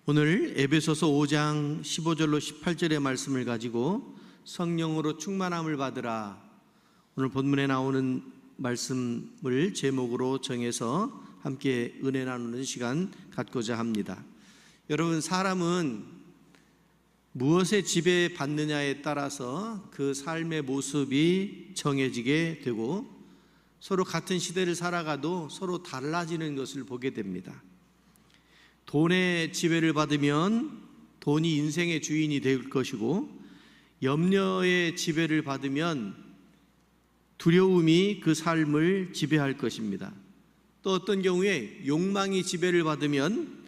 오늘 에베소서 5장 15절로 18절의 말씀을 가지고 성령으로 충만함을 받으라, 오늘 본문에 나오는 말씀을 제목으로 정해서 함께 은혜 나누는 시간 갖고자 합니다. 여러분, 사람은 무엇에 지배받느냐에 따라서 그 삶의 모습이 정해지게 되고, 서로 같은 시대를 살아가도 서로 달라지는 것을 보게 됩니다. 돈의 지배를 받으면 돈이 인생의 주인이 될 것이고, 염려의 지배를 받으면 두려움이 그 삶을 지배할 것입니다. 또 어떤 경우에 욕망이 지배를 받으면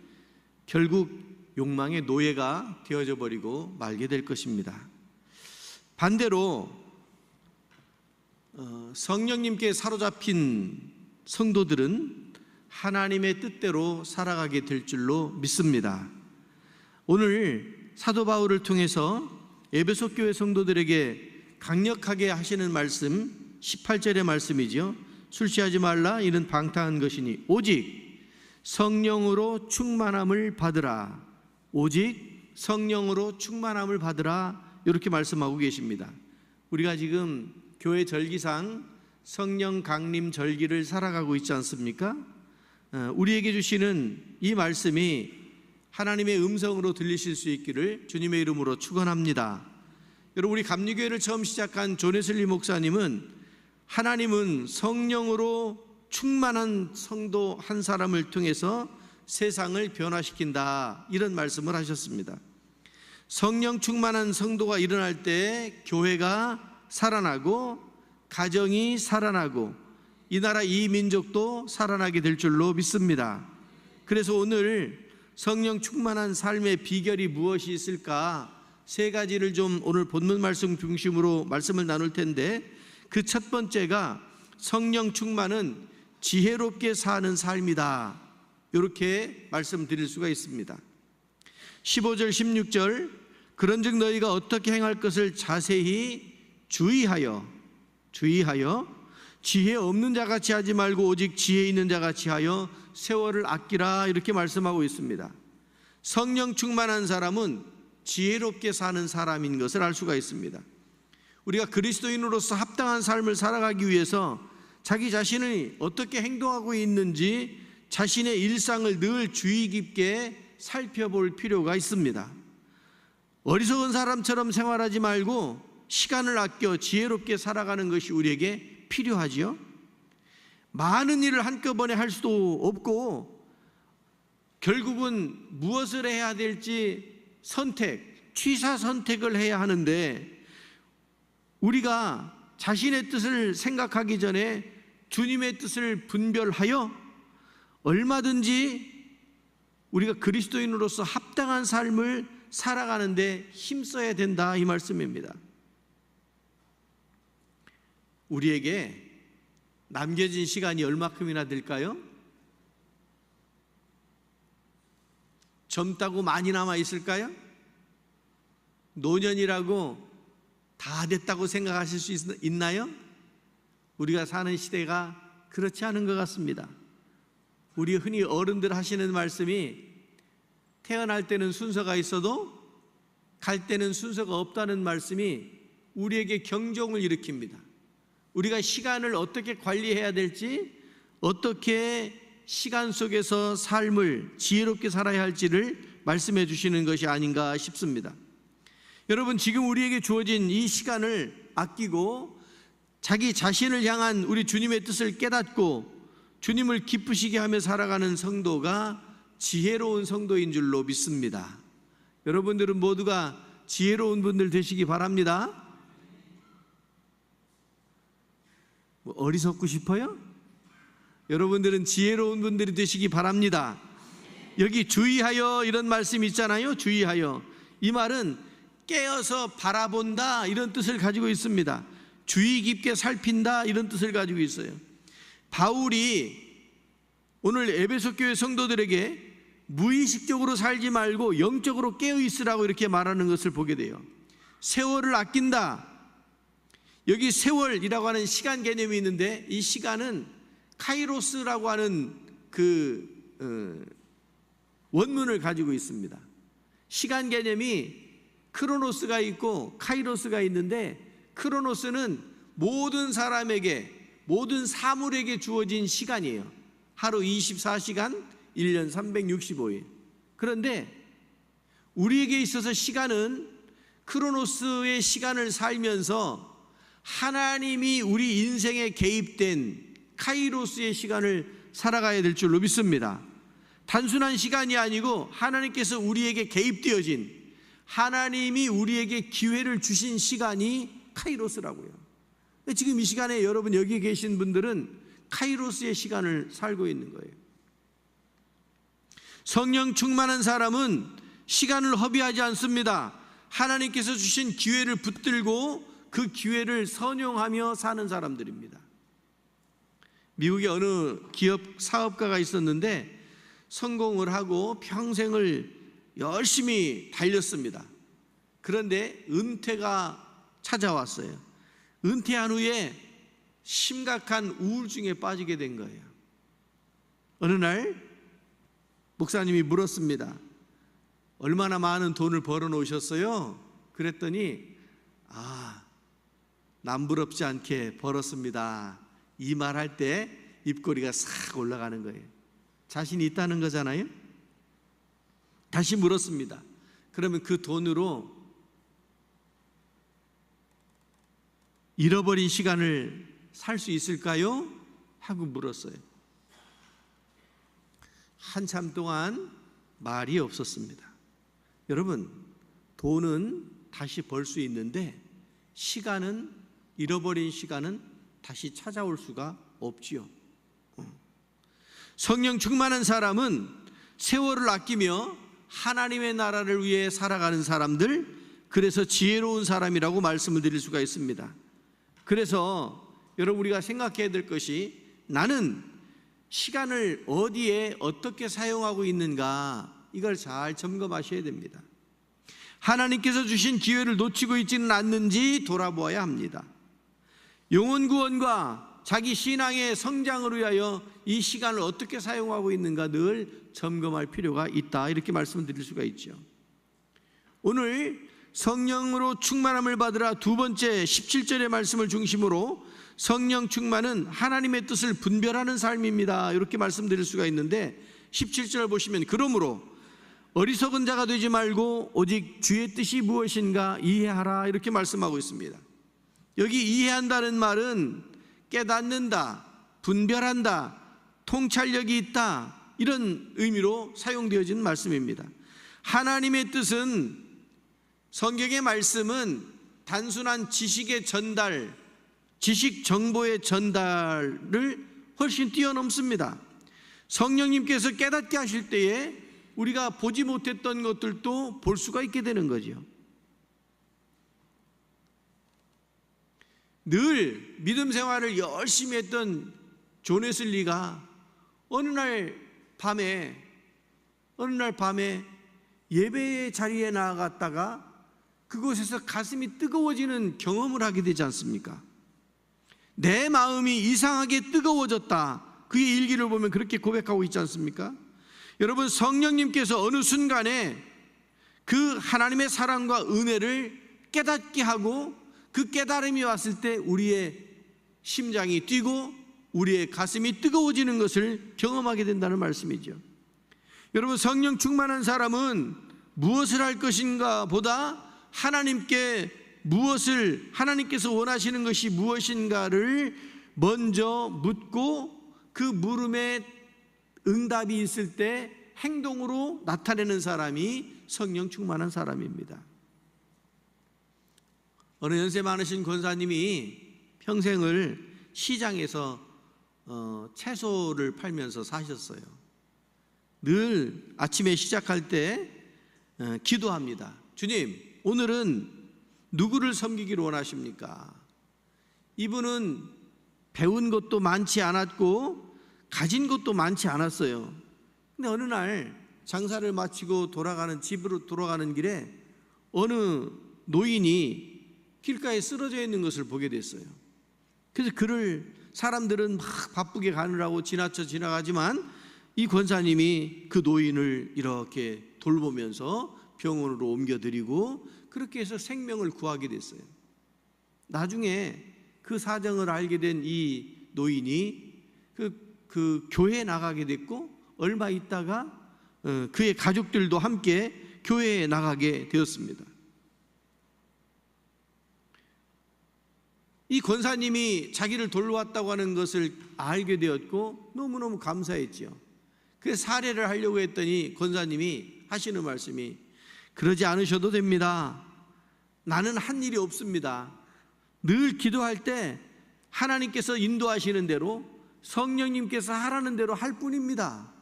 결국 욕망의 노예가 되어져 버리고 말게 될 것입니다. 반대로 성령님께 사로잡힌 성도들은 하나님의 뜻대로 살아가게 될 줄로 믿습니다. 오늘 사도 바울을 통해서 에베소 교회 성도들에게 강력하게 하시는 말씀, 18절의 말씀이죠. 술 취하지 말라, 이는 방탕한 것이니 오직 성령으로 충만함을 받으라. 오직 성령으로 충만함을 받으라, 이렇게 말씀하고 계십니다. 우리가 지금 교회 절기상 성령 강림 절기를 살아가고 있지 않습니까? 우리에게 주시는 이 말씀이 하나님의 음성으로 들리실 수 있기를 주님의 이름으로 축원합니다. 여러분, 우리 감리교회를 처음 시작한 존 웨슬리 목사님은 하나님은 성령으로 충만한 성도 한 사람을 통해서 세상을 변화시킨다, 이런 말씀을 하셨습니다. 성령 충만한 성도가 일어날 때 교회가 살아나고, 가정이 살아나고, 이 나라 이 민족도 살아나게 될 줄로 믿습니다. 그래서 오늘 성령 충만한 삶의 비결이 무엇이 있을까, 세 가지를 좀 오늘 본문 말씀 중심으로 말씀을 나눌 텐데, 그 첫 번째가 성령 충만은 지혜롭게 사는 삶이다, 이렇게 말씀드릴 수가 있습니다. 15절 16절, 그런즉 너희가 어떻게 행할 것을 자세히 주의하여 지혜 없는 자같이 하지 말고 오직 지혜 있는 자같이 하여 세월을 아끼라, 이렇게 말씀하고 있습니다. 성령 충만한 사람은 지혜롭게 사는 사람인 것을 알 수가 있습니다. 우리가 그리스도인으로서 합당한 삶을 살아가기 위해서 자기 자신이 어떻게 행동하고 있는지 자신의 일상을 늘 주의 깊게 살펴볼 필요가 있습니다. 어리석은 사람처럼 생활하지 말고 시간을 아껴 지혜롭게 살아가는 것이 우리에게 필요하지요. 많은 일을 한꺼번에 할 수도 없고, 결국은 무엇을 해야 될지 취사 선택을 해야 하는데, 우리가 자신의 뜻을 생각하기 전에 주님의 뜻을 분별하여 얼마든지 우리가 그리스도인으로서 합당한 삶을 살아가는데 힘써야 된다, 이 말씀입니다. 우리에게 남겨진 시간이 얼마큼이나 될까요? 젊다고 많이 남아 있을까요? 노년이라고 다 됐다고 생각하실 수 있나요? 우리가 사는 시대가 그렇지 않은 것 같습니다. 우리 흔히 어른들 하시는 말씀이, 태어날 때는 순서가 있어도 갈 때는 순서가 없다는 말씀이 우리에게 경종을 일으킵니다. 우리가 시간을 어떻게 관리해야 될지, 어떻게 시간 속에서 삶을 지혜롭게 살아야 할지를 말씀해 주시는 것이 아닌가 싶습니다. 여러분, 지금 우리에게 주어진 이 시간을 아끼고 자기 자신을 향한 우리 주님의 뜻을 깨닫고 주님을 기쁘시게 하며 살아가는 성도가 지혜로운 성도인 줄로 믿습니다. 여러분들은 모두가 지혜로운 분들 되시기 바랍니다. 어리석고 싶어요? 여러분들은 지혜로운 분들이 되시기 바랍니다. 여기 주의하여, 이런 말씀이 있잖아요. 주의하여, 이 말은 깨어서 바라본다, 이런 뜻을 가지고 있습니다. 주의 깊게 살핀다, 이런 뜻을 가지고 있어요. 바울이 오늘 에베소 교회 성도들에게 무의식적으로 살지 말고 영적으로 깨어 있으라고 이렇게 말하는 것을 보게 돼요. 세월을 아낀다. 여기 세월이라고 하는 시간 개념이 있는데, 이 시간은 카이로스라고 하는 그 원문을 가지고 있습니다. 시간 개념이 크로노스가 있고 카이로스가 있는데, 크로노스는 모든 사람에게, 모든 사물에게 주어진 시간이에요. 하루 24시간, 1년 365일. 그런데 우리에게 있어서 시간은 크로노스의 시간을 살면서 하나님이 우리 인생에 개입된 카이로스의 시간을 살아가야 될 줄로 믿습니다. 단순한 시간이 아니고 하나님께서 우리에게 개입되어진, 하나님이 우리에게 기회를 주신 시간이 카이로스라고요. 지금 이 시간에 여러분 여기 계신 분들은 카이로스의 시간을 살고 있는 거예요. 성령 충만한 사람은 시간을 허비하지 않습니다. 하나님께서 주신 기회를 붙들고 그 기회를 선용하며 사는 사람들입니다. 미국의 어느 기업 사업가가 있었는데 성공을 하고 평생을 열심히 달렸습니다. 그런데 은퇴가 찾아왔어요. 은퇴한 후에 심각한 우울증에 빠지게 된 거예요. 어느 날 목사님이 물었습니다. 얼마나 많은 돈을 벌어 놓으셨어요? 그랬더니 남부럽지 않게 벌었습니다. 이 말할 때 입꼬리가 싹 올라가는 거예요. 자신이 있다는 거잖아요. 다시 물었습니다. 그러면 그 돈으로 잃어버린 시간을 살 수 있을까요? 하고 물었어요. 한참 동안 말이 없었습니다. 여러분, 돈은 다시 벌 수 있는데 시간은, 잃어버린 시간은 다시 찾아올 수가 없지요. 성령 충만한 사람은 세월을 아끼며 하나님의 나라를 위해 살아가는 사람들, 그래서 지혜로운 사람이라고 말씀을 드릴 수가 있습니다. 그래서 여러분, 우리가 생각해야 될 것이, 나는 시간을 어디에 어떻게 사용하고 있는가, 이걸 잘 점검하셔야 됩니다. 하나님께서 주신 기회를 놓치고 있지는 않는지 돌아보아야 합니다. 영혼 구원과 자기 신앙의 성장을 위하여 이 시간을 어떻게 사용하고 있는가 늘 점검할 필요가 있다, 이렇게 말씀드릴 수가 있죠. 오늘 성령으로 충만함을 받으라 두 번째 17절의 말씀을 중심으로 성령 충만은 하나님의 뜻을 분별하는 삶입니다, 이렇게 말씀드릴 수가 있는데, 17절 보시면 그러므로 어리석은 자가 되지 말고 오직 주의 뜻이 무엇인가 이해하라, 이렇게 말씀하고 있습니다. 여기 이해한다는 말은 깨닫는다, 분별한다, 통찰력이 있다, 이런 의미로 사용되어진 말씀입니다. 하나님의 뜻은, 성경의 말씀은 단순한 지식의 전달, 지식 정보의 전달을 훨씬 뛰어넘습니다. 성령님께서 깨닫게 하실 때에 우리가 보지 못했던 것들도 볼 수가 있게 되는 거죠. 늘 믿음 생활을 열심히 했던 존 웨슬리가 어느 날 밤에 예배의 자리에 나아갔다가 그곳에서 가슴이 뜨거워지는 경험을 하게 되지 않습니까? 내 마음이 이상하게 뜨거워졌다, 그의 일기를 보면 그렇게 고백하고 있지 않습니까? 여러분, 성령님께서 어느 순간에 그 하나님의 사랑과 은혜를 깨닫게 하고, 그 깨달음이 왔을 때 우리의 심장이 뛰고 우리의 가슴이 뜨거워지는 것을 경험하게 된다는 말씀이죠. 여러분, 성령 충만한 사람은 무엇을 할 것인가 보다 하나님께서 원하시는 것이 무엇인가를 먼저 묻고, 그 물음에 응답이 있을 때 행동으로 나타내는 사람이 성령 충만한 사람입니다. 어느 연세 많으신 권사님이 평생을 시장에서 채소를 팔면서 사셨어요. 늘 아침에 시작할 때 기도합니다. 주님, 오늘은 누구를 섬기기를 원하십니까? 이분은 배운 것도 많지 않았고 가진 것도 많지 않았어요. 근데 어느 날 장사를 마치고 집으로 돌아가는 길에 어느 노인이 길가에 쓰러져 있는 것을 보게 됐어요. 그래서 사람들은 막 바쁘게 가느라고 지나가지만 이 권사님이 그 노인을 이렇게 돌보면서 병원으로 옮겨드리고 그렇게 해서 생명을 구하게 됐어요. 나중에 그 사정을 알게 된 이 노인이 그 교회에 나가게 됐고, 얼마 있다가 그의 가족들도 함께 교회에 나가게 되었습니다. 이 권사님이 자기를 돌보았다고 하는 것을 알게 되었고 너무너무 감사했지요. 그래서 사례를 하려고 했더니 권사님이 하시는 말씀이, 그러지 않으셔도 됩니다. 나는 한 일이 없습니다. 늘 기도할 때 하나님께서 인도하시는 대로, 성령님께서 하라는 대로 할 뿐입니다.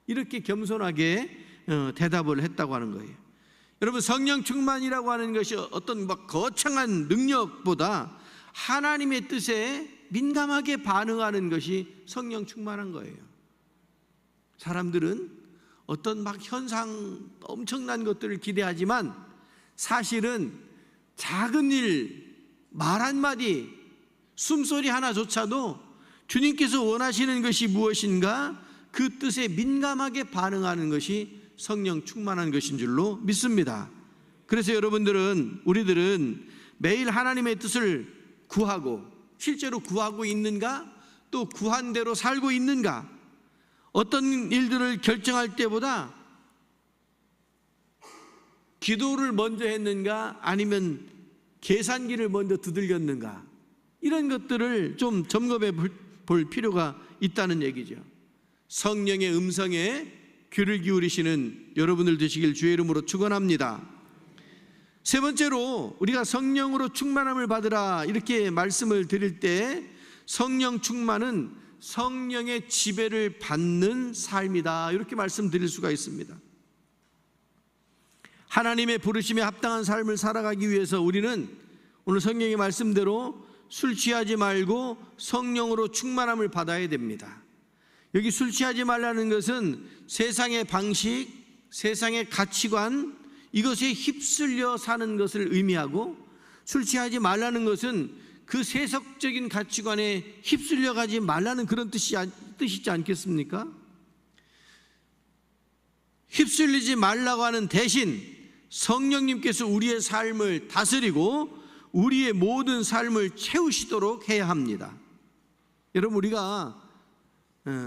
이렇게 겸손하게 대답을 했다고 하는 거예요. 여러분, 성령 충만이라고 하는 것이 어떤 막 거창한 능력보다 하나님의 뜻에 민감하게 반응하는 것이 성령 충만한 거예요. 사람들은 어떤 막 현상, 엄청난 것들을 기대하지만 사실은 작은 일, 말 한마디, 숨소리 하나조차도 주님께서 원하시는 것이 무엇인가 그 뜻에 민감하게 반응하는 것이 성령 충만한 것인 줄로 믿습니다. 그래서 우리들은 매일 하나님의 뜻을 구하고, 실제로 구하고 있는가, 또 구한 대로 살고 있는가, 어떤 일들을 결정할 때보다 기도를 먼저 했는가 아니면 계산기를 먼저 두들겼는가, 이런 것들을 좀 점검해 볼 필요가 있다는 얘기죠. 성령의 음성에 귀를 기울이시는 여러분들 되시길 주의 이름으로 축원합니다. 세 번째로, 우리가 성령으로 충만함을 받으라 이렇게 말씀을 드릴 때, 성령 충만은 성령의 지배를 받는 삶이다 이렇게 말씀드릴 수가 있습니다. 하나님의 부르심에 합당한 삶을 살아가기 위해서 우리는 오늘 성령의 말씀대로 술 취하지 말고 성령으로 충만함을 받아야 됩니다. 여기 술 취하지 말라는 것은 세상의 방식, 세상의 가치관, 이것에 휩쓸려 사는 것을 의미하고, 술 취하지 말라는 것은 그 세속적인 가치관에 휩쓸려 가지 말라는 그런 뜻이지 않겠습니까? 휩쓸리지 말라고 하는 대신 성령님께서 우리의 삶을 다스리고 우리의 모든 삶을 채우시도록 해야 합니다. 여러분, 우리가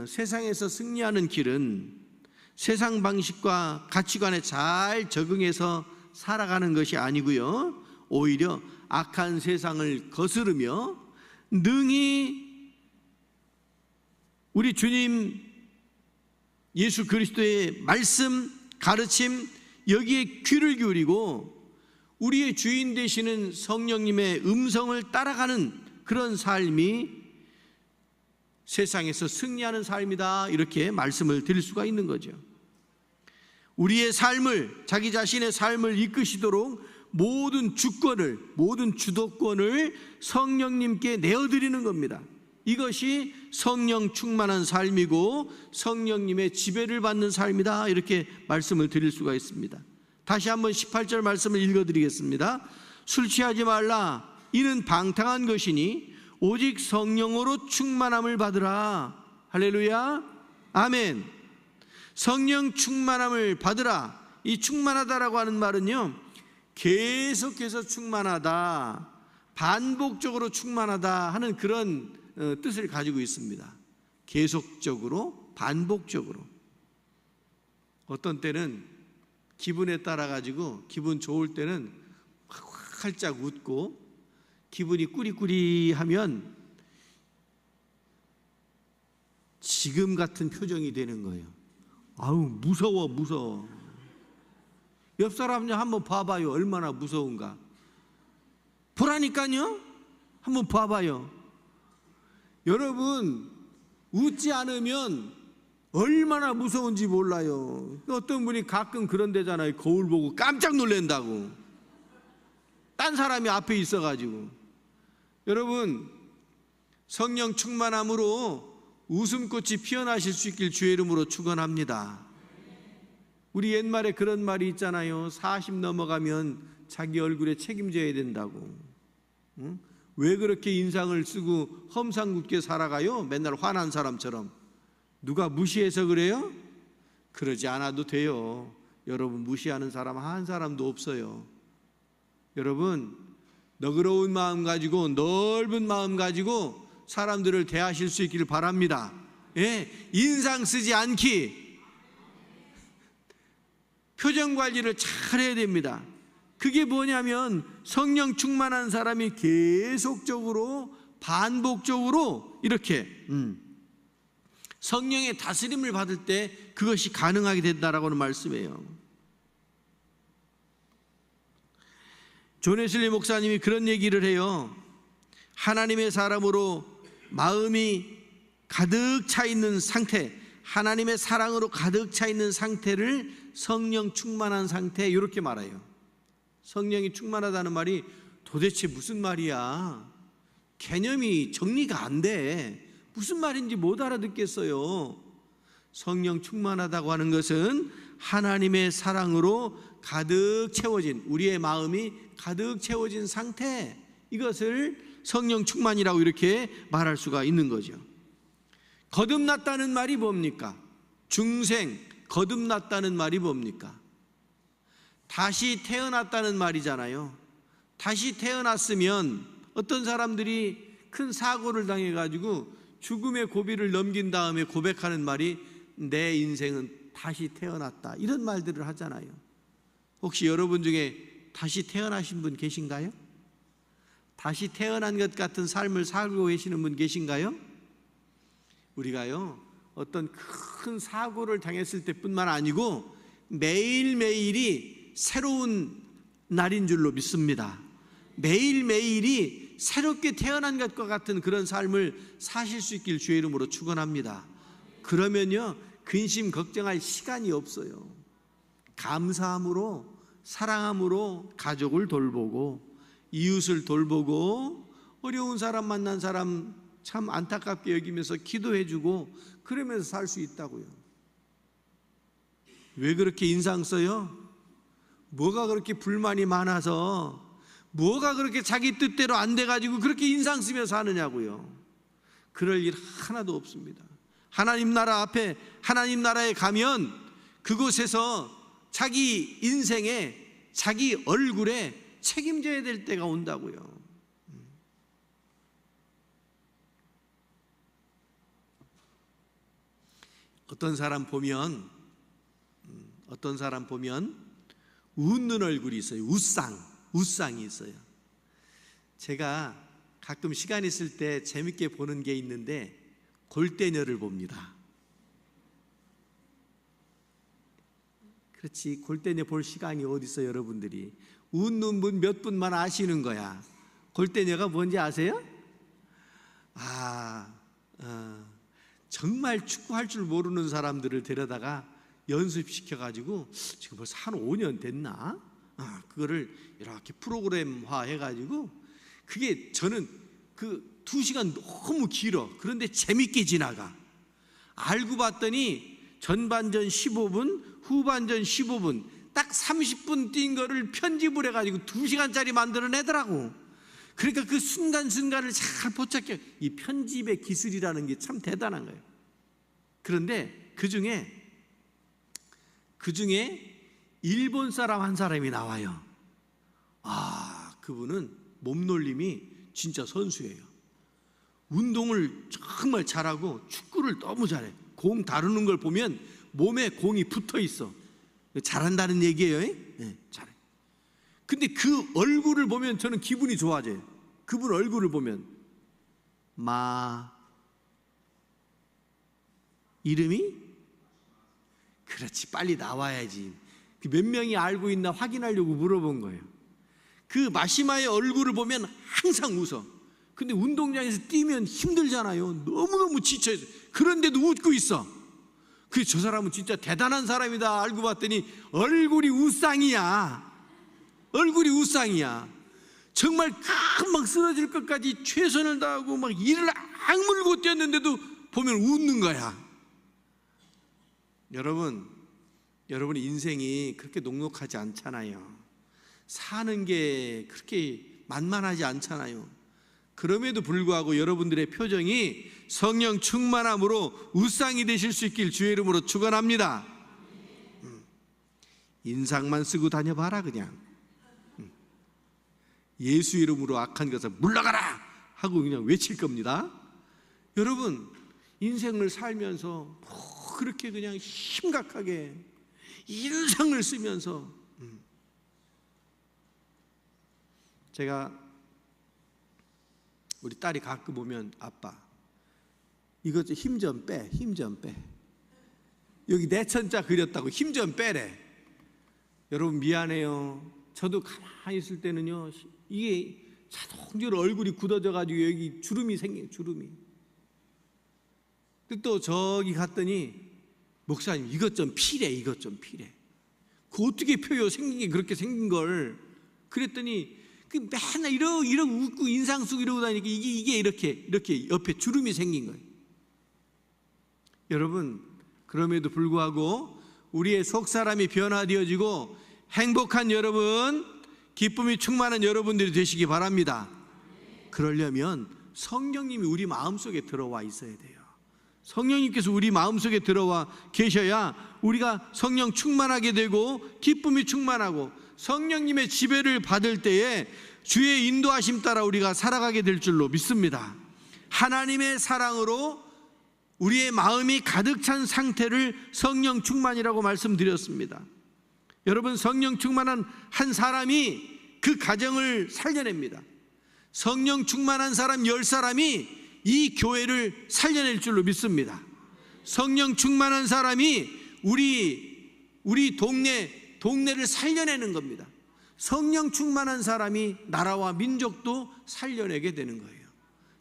세상에서 승리하는 길은 세상 방식과 가치관에 잘 적응해서 살아가는 것이 아니고요, 오히려 악한 세상을 거스르며 능히 우리 주님 예수 그리스도의 말씀, 가르침, 여기에 귀를 기울이고 우리의 주인 되시는 성령님의 음성을 따라가는 그런 삶이 세상에서 승리하는 삶이다, 이렇게 말씀을 드릴 수가 있는 거죠. 우리의 삶을, 자기 자신의 삶을 이끄시도록 모든 주권을, 모든 주도권을 성령님께 내어드리는 겁니다. 이것이 성령 충만한 삶이고 성령님의 지배를 받는 삶이다, 이렇게 말씀을 드릴 수가 있습니다. 다시 한번 18절 말씀을 읽어드리겠습니다. 술 취하지 말라, 이는 방탕한 것이니 오직 성령으로 충만함을 받으라. 할렐루야, 아멘. 성령 충만함을 받으라. 이 충만하다라고 하는 말은요, 계속해서 충만하다, 반복적으로 충만하다 하는 그런 뜻을 가지고 있습니다. 계속적으로, 반복적으로. 어떤 때는 기분에 따라 가지고 기분 좋을 때는 활짝 웃고, 기분이 꾸리꾸리하면 지금 같은 표정이 되는 거예요. 아우, 무서워. 옆 사람 한번 봐봐요, 얼마나 무서운가. 보라니까요, 한번 봐봐요. 여러분, 웃지 않으면 얼마나 무서운지 몰라요. 어떤 분이 가끔 그런 데잖아요, 거울 보고 깜짝 놀란다고, 딴 사람이 앞에 있어가지고. 여러분, 성령 충만함으로 웃음꽃이 피어나실 수 있길 주의 이름으로 축원합니다. 우리 옛말에 그런 말이 있잖아요. 40 넘어가면 자기 얼굴에 책임져야 된다고. 응? 왜 그렇게 인상을 쓰고 험상궂게 살아가요? 맨날 화난 사람처럼. 누가 무시해서 그래요? 그러지 않아도 돼요. 여러분 무시하는 사람 한 사람도 없어요. 여러분 너그러운 마음 가지고 넓은 마음 가지고 사람들을 대하실 수 있기를 바랍니다. 예, 인상 쓰지 않기, 표정 관리를 잘 해야 됩니다. 그게 뭐냐면 성령 충만한 사람이 계속적으로 반복적으로 이렇게 성령의 다스림을 받을 때 그것이 가능하게 된다라고 하는 말씀이에요. 존 웨슬리 목사님이 그런 얘기를 해요. 하나님의 사람으로 마음이 가득 차 있는 상태, 하나님의 사랑으로 가득 차 있는 상태를 성령 충만한 상태, 이렇게 말해요. 성령이 충만하다는 말이 도대체 무슨 말이야? 개념이 정리가 안 돼. 무슨 말인지 못 알아듣겠어요. 성령 충만하다고 하는 것은 하나님의 사랑으로 가득 채워진, 우리의 마음이 가득 채워진 상태, 이것을 성령 충만이라고 이렇게 말할 수가 있는 거죠. 거듭났다는 말이 뭡니까? 중생, 거듭났다는 말이 뭡니까? 다시 태어났다는 말이잖아요. 다시 태어났으면 어떤 사람들이 큰 사고를 당해가지고 죽음의 고비를 넘긴 다음에 고백하는 말이 내 인생은 다시 태어났다, 이런 말들을 하잖아요. 혹시 여러분 중에 다시 태어나신 분 계신가요? 다시 태어난 것 같은 삶을 살고 계시는 분 계신가요? 우리가요, 어떤 큰 사고를 당했을 때뿐만 아니고 매일매일이 새로운 날인 줄로 믿습니다. 매일매일이 새롭게 태어난 것과 같은 그런 삶을 사실 수 있길 주의 이름으로 축원합니다. 그러면요, 근심 걱정할 시간이 없어요. 감사함으로, 사랑함으로 가족을 돌보고, 이웃을 돌보고, 어려운 사람 만난 사람 참 안타깝게 여기면서 기도해주고, 그러면서 살 수 있다고요. 왜 그렇게 인상 써요? 뭐가 그렇게 불만이 많아서, 뭐가 그렇게 자기 뜻대로 안 돼가지고 그렇게 인상 쓰며 사느냐고요. 그럴 일 하나도 없습니다. 하나님 나라 앞에, 하나님 나라에 가면 그곳에서 자기 인생에, 자기 얼굴에 책임져야 될 때가 온다고요. 어떤 사람 보면 웃는 얼굴이 있어요. 웃상이 있어요. 제가 가끔 시간 있을 때 재밌게 보는 게 있는데 골대녀를 봅니다. 그렇지, 골대녀 볼 시간이 어디 있어. 여러분들이 웃는 분 몇 분만 아시는 거야. 골대녀가 뭔지 아세요? 정말 축구할 줄 모르는 사람들을 데려다가 연습시켜가지고 지금 벌써 한 5년 됐나? 그거를 이렇게 프로그램화 해가지고, 그게 저는 그 2시간 너무 길어. 그런데 재밌게 지나가. 알고 봤더니 전반전 15분, 후반전 15분, 딱 30분 뛴 거를 편집을 해가지고 2시간짜리 만들어내더라고. 그러니까 그 순간순간을 잘 포착해. 이 편집의 기술이라는 게 참 대단한 거예요. 그런데 그 중에 일본 사람 한 사람이 나와요. 그분은 몸놀림이 진짜 선수예요. 운동을 정말 잘하고 축구를 너무 잘해. 공 다루는 걸 보면 몸에 공이 붙어 있어. 잘한다는 얘기예요. 네, 잘해. 근데 그 얼굴을 보면 저는 기분이 좋아져요. 그분 얼굴을 보면. 이름이? 그렇지, 빨리 나와야지. 몇 명이 알고 있나 확인하려고 물어본 거예요. 그 마시마의 얼굴을 보면 항상 웃어. 근데 운동장에서 뛰면 힘들잖아요. 너무너무 지쳐있어. 그런데도 웃고 있어. 그래서 저 사람은 진짜 대단한 사람이다. 알고 봤더니 얼굴이 웃상이야. 정말 금방 쓰러질 것까지 최선을 다하고 막 이를 악물고 뛰었는데도 보면 웃는 거야. 여러분 인생이 그렇게 녹록하지 않잖아요. 사는 게 그렇게 만만하지 않잖아요. 그럼에도 불구하고 여러분들의 표정이 성령 충만함으로 웃상이 되실 수 있길 주의 이름으로 축원합니다. 인상만 쓰고 다녀봐라 그냥. 예수 이름으로 악한 것을 물러가라 하고 그냥 외칠 겁니다. 여러분, 인생을 살면서 그렇게 그냥 심각하게 인상을 쓰면서 제가 우리 딸이 가끔 보면 아빠 이거 힘 좀 빼, 힘 좀 빼. 여기 내천자 그렸다고 힘 좀 빼래. 여러분 미안해요. 저도 가만히 있을 때는요 이게 자동적으로 얼굴이 굳어져 가지고 여기 주름이 생겨요. 주름이. 또 저기 갔더니 목사님 이것 좀 피래, 이것 좀 피래. 그 어떻게 펴요? 생긴 게 그렇게 생긴 걸. 그랬더니 그 맨날 이러고 웃고 인상 쓰고 이러고 다니니까 이게 이렇게 옆에 주름이 생긴 거예요. 여러분, 그럼에도 불구하고 우리의 속사람이 변화되어지고 행복한 여러분, 기쁨이 충만한 여러분들이 되시기 바랍니다. 그러려면 성령님이 우리 마음속에 들어와 있어야 돼요. 성령님께서 우리 마음속에 들어와 계셔야 우리가 성령 충만하게 되고 기쁨이 충만하고 성령님의 지배를 받을 때에 주의 인도하심 따라 우리가 살아가게 될 줄로 믿습니다. 하나님의 사랑으로 우리의 마음이 가득 찬 상태를 성령 충만이라고 말씀드렸습니다. 여러분, 성령 충만한 한 사람이 그 가정을 살려냅니다. 성령 충만한 사람 10사람이 이 교회를 살려낼 줄로 믿습니다. 성령 충만한 사람이 우리 동네를 살려내는 겁니다. 성령 충만한 사람이 나라와 민족도 살려내게 되는 거예요.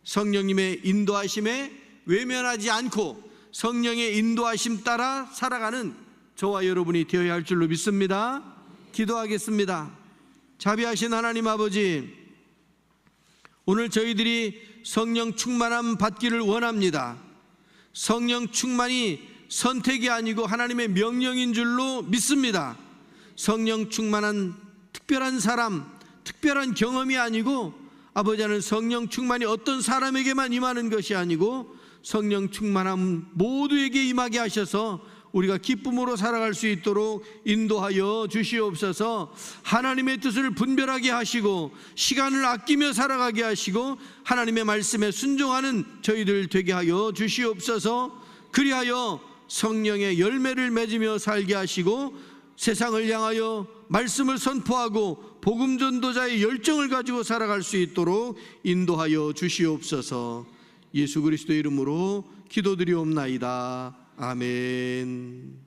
성령님의 인도하심에 외면하지 않고 성령의 인도하심 따라 살아가는 저와 여러분이 되어야 할 줄로 믿습니다. 기도하겠습니다. 자비하신 하나님 아버지, 오늘 저희들이 성령 충만함 받기를 원합니다. 성령 충만이 선택이 아니고 하나님의 명령인 줄로 믿습니다. 성령 충만한 특별한 사람, 특별한 경험이 아니고 아버지, 하는 성령 충만이 어떤 사람에게만 임하는 것이 아니고 성령 충만함 모두에게 임하게 하셔서 우리가 기쁨으로 살아갈 수 있도록 인도하여 주시옵소서. 하나님의 뜻을 분별하게 하시고 시간을 아끼며 살아가게 하시고 하나님의 말씀에 순종하는 저희들 되게 하여 주시옵소서. 그리하여 성령의 열매를 맺으며 살게 하시고 세상을 향하여 말씀을 선포하고 복음 전도자의 열정을 가지고 살아갈 수 있도록 인도하여 주시옵소서. 예수 그리스도의 이름으로 기도드리옵나이다. 아멘.